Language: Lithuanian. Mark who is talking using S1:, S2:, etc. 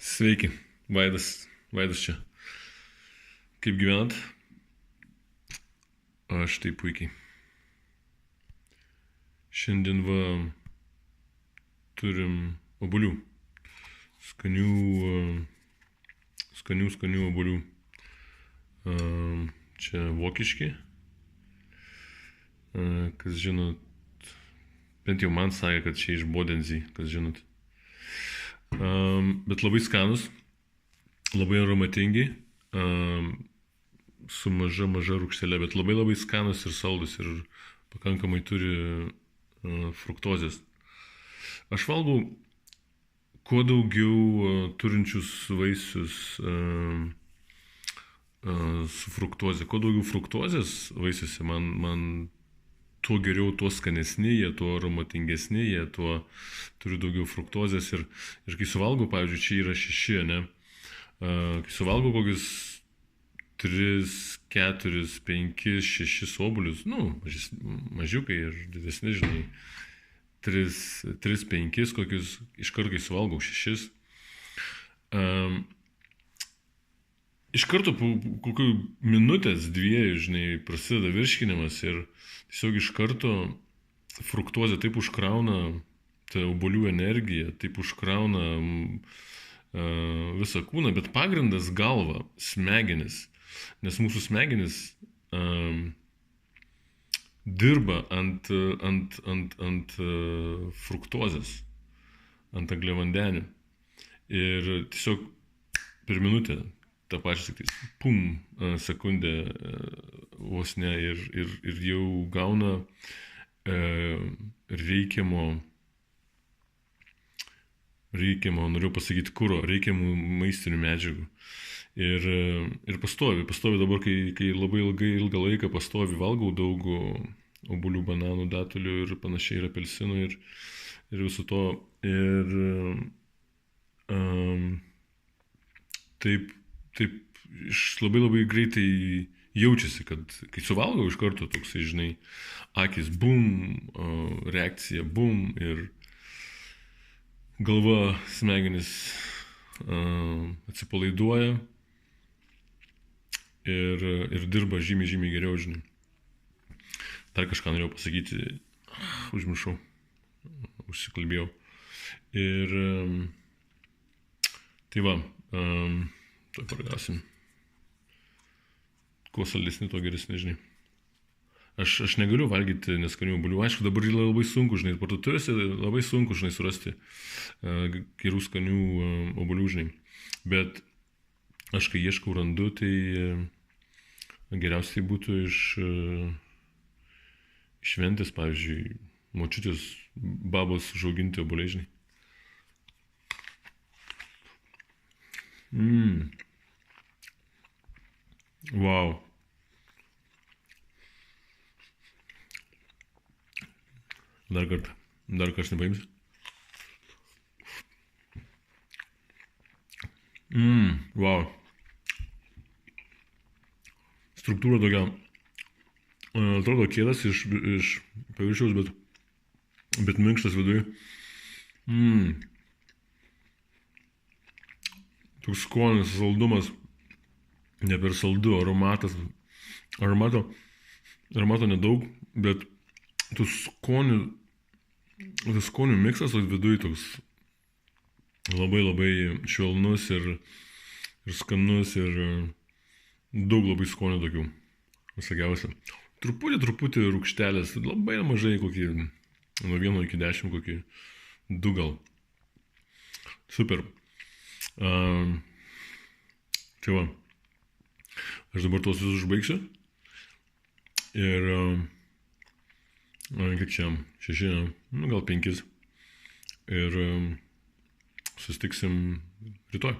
S1: Sveiki, Vaidas čia. Kaip gyvenat? Aš tai puikiai. Šiandien turim obuolių. Skanių obuolių. Čia vokiški. Kas žinot, bent jau man sakė, kad čia iš Bodensee, kas žinot. Bet labai skanus, labai aromatingi, su maža rūgštelė, bet labai skanus ir saldus ir pakankamai turi fruktozės. Aš valgau kuo daugiau turinčius vaisius su fruktozė. Kuo daugiau fruktozės vaisiuose, man tuo geriau, tuo skanesni jie, tuo aromatingesni jie, tuo turi daugiau fruktozės. Ir kai suvalgau, pavyzdžiui, čia yra 6, ne? Kai suvalgau kokius 3, 4, 5, 6 obuolius, mažiukai ir didesni, žinai, 3, 5 kokius, iškart kai suvalgau 6. Iš karto po kokių minutės, 2, žinai, prasideda virškinimas ir tiesiog iš karto fruktozė taip užkrauna tą obuolių energiją, taip užkrauna visą kūną, bet pagrindas galva, smegenis, nes mūsų smegenis dirba ant fruktozės, ant angliavandenių ir tiesiog per minutę tą pačią sekundę vos ne ir jau gauna reikiamo, noriu pasakyti, kuro, reikiamų maistinių medžiagų. Ir pastovi dabar, kai labai ilgą laiką pastovi valgau daug obuolių, bananų, datulių ir panašiai, ir apelsinų ir viso to. Ir taip labai greitai jaučiasi, kad kai suvalgau iš karto toksai, žinai, akis bum, reakcija bum ir galva, smegenis atsipalaiduoja ir dirba žymiai geriau, žinai. Dar kažką norėjau pasakyti, užmiršau, užsikalbėjau. Ir tai va, to paragausim. Kuo saldesni, to geresni, žinai. Aš negaliu valgyti neskanių obuolių. Aišku, dabar yra labai sunku, žinai, parduotuvėse labai sunku, žinai, surasti gerų skanių obuolių, žinai. Bet aš kai ieškau, randu, tai geriausiai būtų iš šventės, pavyzdžiui, močiutės babos užauginti obuoliai, žinai. Wow. Dar kartą nepaimsi. Wow. Struktūra tokia, atrodo kietas iš paviršiaus, bet minkštas viduje. Toks skonis, saldumas, ne per saldu, aromato nedaug, bet tų skonių miksas viduje toks labai švelnus ir skanus ir daug labai skonių tokių, visokiausia. Truputį rūgštelės, labai mažai, kokį nuo 1 iki 10, kokį 2 gal. Super. Tai va, aš dabar tuos visus užbaigsiu ir kiek čia, 6, gal 5 ir susitiksim rytoj.